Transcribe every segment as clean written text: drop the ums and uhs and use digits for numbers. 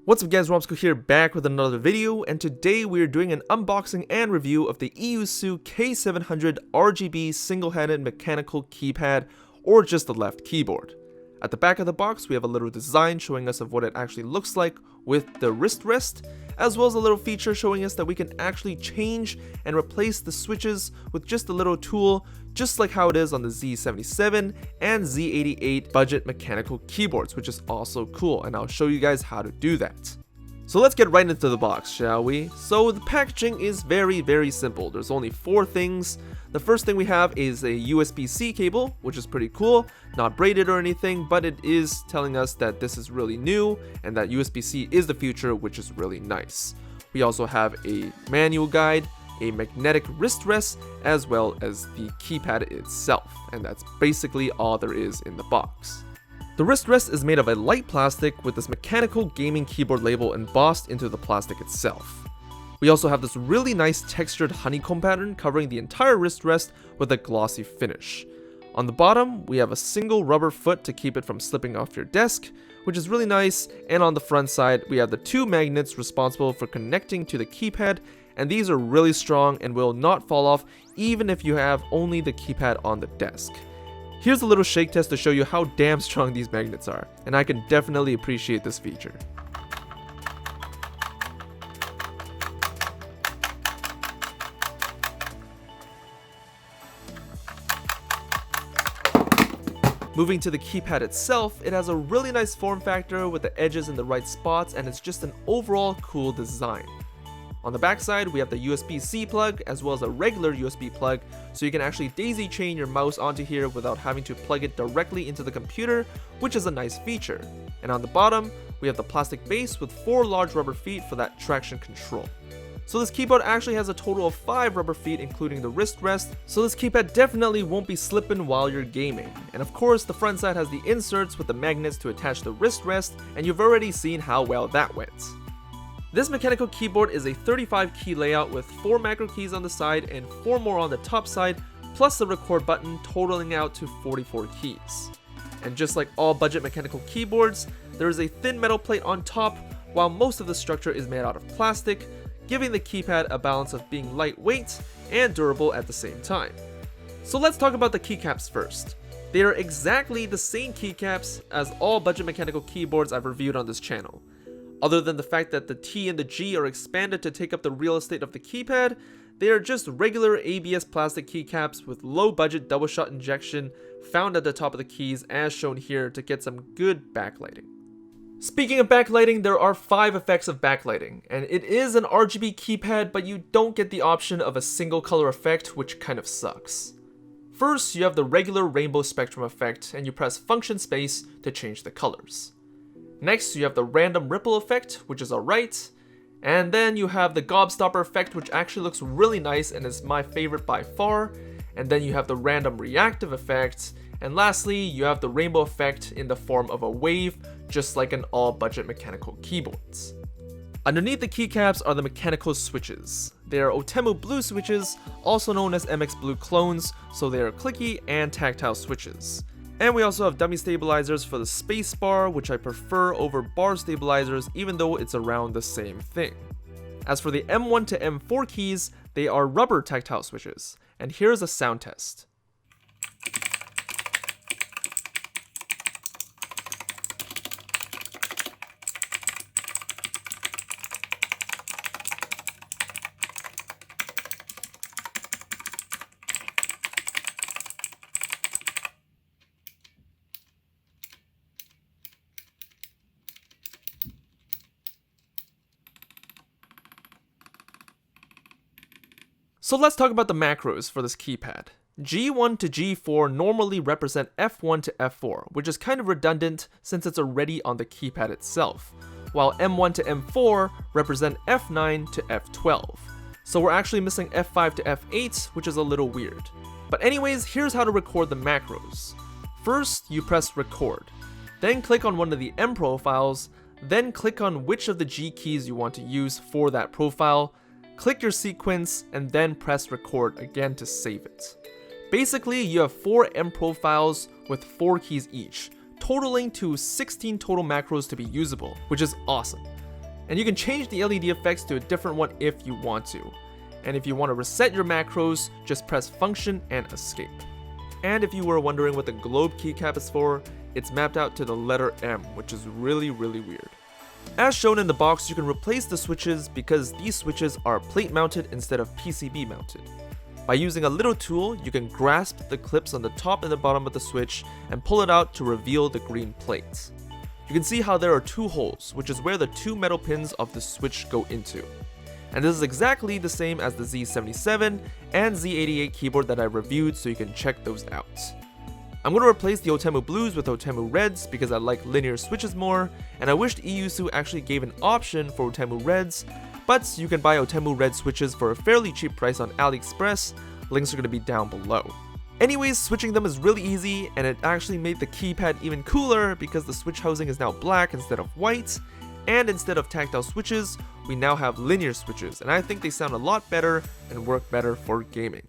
What's up guys, Romsicle here, back with another video, and today we're doing an unboxing and review of the E-YOOSO K700 RGB single-handed mechanical keypad, or just the left keyboard. At the back of the box we have a little design showing us of what it actually looks like with the wrist rest, as well as a little feature showing us that we can actually change and replace the switches with just a little tool, just like how it is on the Z77 and Z88 budget mechanical keyboards, which is also cool, and I'll show you guys how to do that. So let's get right into the box, shall we? So the packaging is very simple. There's only 4 things. The first thing we have is a USB-C cable, which is pretty cool, not braided or anything, but it is telling us that this is really new and that USB-C is the future, which is really nice. We also have a manual guide, a magnetic wrist rest, as well as the keypad itself, and that's basically all there is in the box. The wrist rest is made of a light plastic with this mechanical gaming keyboard label embossed into the plastic itself. We also have this really nice textured honeycomb pattern covering the entire wrist rest with a glossy finish. On the bottom, we have a single rubber foot to keep it from slipping off your desk, which is really nice, and on the front side, we have the 2 magnets responsible for connecting to the keypad, and these are really strong and will not fall off even if you have only the keypad on the desk. Here's a little shake test to show you how damn strong these magnets are, and I can definitely appreciate this feature. Moving to the keypad itself, it has a really nice form factor with the edges in the right spots, and it's just an overall cool design. On the back side, we have the USB-C plug as well as a regular USB plug, so you can actually daisy chain your mouse onto here without having to plug it directly into the computer, which is a nice feature. And on the bottom, we have the plastic base with 4 large rubber feet for that traction control. So this keyboard actually has a total of 5 rubber feet including the wrist rest, so this keypad definitely won't be slipping while you're gaming. And of course, the front side has the inserts with the magnets to attach the wrist rest, and you've already seen how well that went. This mechanical keyboard is a 35 key layout with 4 macro keys on the side and 4 more on the top side, plus the record button, totaling out to 44 keys. And just like all budget mechanical keyboards, there is a thin metal plate on top, while most of the structure is made out of plastic, giving the keypad a balance of being lightweight and durable at the same time. So let's talk about the keycaps first. They are exactly the same keycaps as all budget mechanical keyboards I've reviewed on this channel. Other than the fact that the T and the G are expanded to take up the real estate of the keypad, they are just regular ABS plastic keycaps with low budget double shot injection found at the top of the keys as shown here to get some good backlighting. Speaking of backlighting, there are 5 effects of backlighting, and it is an RGB keypad, but you don't get the option of a single color effect, which kind of sucks. First, you have the regular rainbow spectrum effect, and you press function space to change the colors. Next, you have the random ripple effect, which is alright, and then you have the gobstopper effect, which actually looks really nice and is my favorite by far, and then you have the random reactive effect, and lastly, you have the rainbow effect in the form of a wave, just like in all budget mechanical keyboards. Underneath the keycaps are the mechanical switches. They are Otemu Blue switches, also known as MX Blue clones, so they are clicky and tactile switches. And we also have dummy stabilizers for the space bar, which I prefer over bar stabilizers even though it's around the same thing. As for the M1 to M4 keys, they are rubber tactile switches, and here's a sound test. So let's talk about the macros for this keypad. G1 to G4 normally represent F1 to F4, which is kind of redundant since it's already on the keypad itself, while M1 to M4 represent F9 to F12. So we're actually missing F5 to F8, which is a little weird. But anyways, here's how to record the macros. First, you press record, then click on one of the M profiles, then click on which of the G keys you want to use for that profile, click your sequence, and then press record again to save it. Basically, you have 4 M profiles with 4 keys each, totaling to 16 total macros to be usable, which is awesome. And you can change the LED effects to a different one if you want to. And if you want to reset your macros, just press Function and Escape. And if you were wondering what the globe keycap is for, it's mapped out to the letter M, which is really weird. As shown in the box, you can replace the switches because these switches are plate mounted instead of PCB mounted. By using a little tool, you can grasp the clips on the top and the bottom of the switch and pull it out to reveal the green plates. You can see how there are 2 holes, which is where the 2 metal pins of the switch go into. And this is exactly the same as the Z77 and Z88 keyboard that I reviewed, so you can check those out. I'm going to replace the Otemu Blues with Otemu Reds because I like linear switches more, and I wished E-YOOSO actually gave an option for Otemu Reds, but you can buy Otemu Red switches for a fairly cheap price on AliExpress. Links are going to be down below. Anyways, switching them is really easy, and it actually made the keypad even cooler because the switch housing is now black instead of white, and instead of tactile switches, we now have linear switches, and I think they sound a lot better and work better for gaming.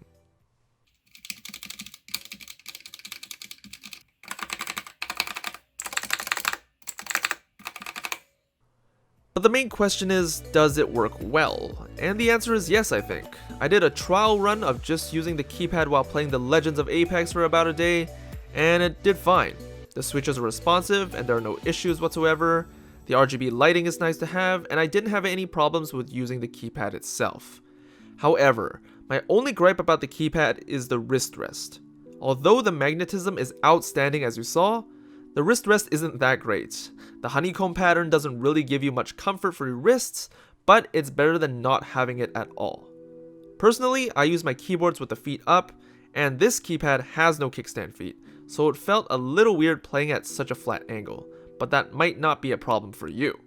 But the main question is, does it work well? And the answer is yes, I think. I did a trial run of just using the keypad while playing the Legends of Apex for about a day, and it did fine. The switches are responsive and there are no issues whatsoever. The RGB lighting is nice to have, and I didn't have any problems with using the keypad itself. However, my only gripe about the keypad is the wrist rest. Although the magnetism is outstanding as you saw, the wrist rest isn't that great. The honeycomb pattern doesn't really give you much comfort for your wrists, but it's better than not having it at all. Personally, I use my keyboards with the feet up, and this keypad has no kickstand feet, so it felt a little weird playing at such a flat angle, but that might not be a problem for you.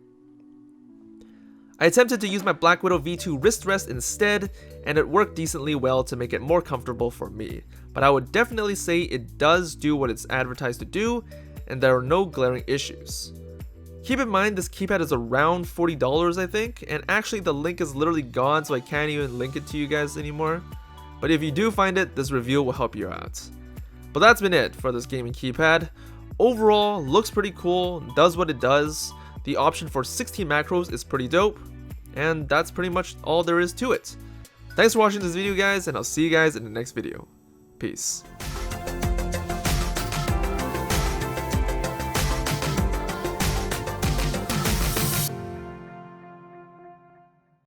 I attempted to use my Black Widow V2 wrist rest instead, and it worked decently well to make it more comfortable for me, but I would definitely say it does do what it's advertised to do, and there are no glaring issues. Keep in mind this keypad is around $40 I think, and actually the link is literally gone, so I can't even link it to you guys anymore. But if you do find it, this review will help you out. But that's been it for this gaming keypad. Overall, looks pretty cool, does what it does. The option for 16 macros is pretty dope, and that's pretty much all there is to it. Thanks for watching this video guys, and I'll see you guys in the next video. Peace.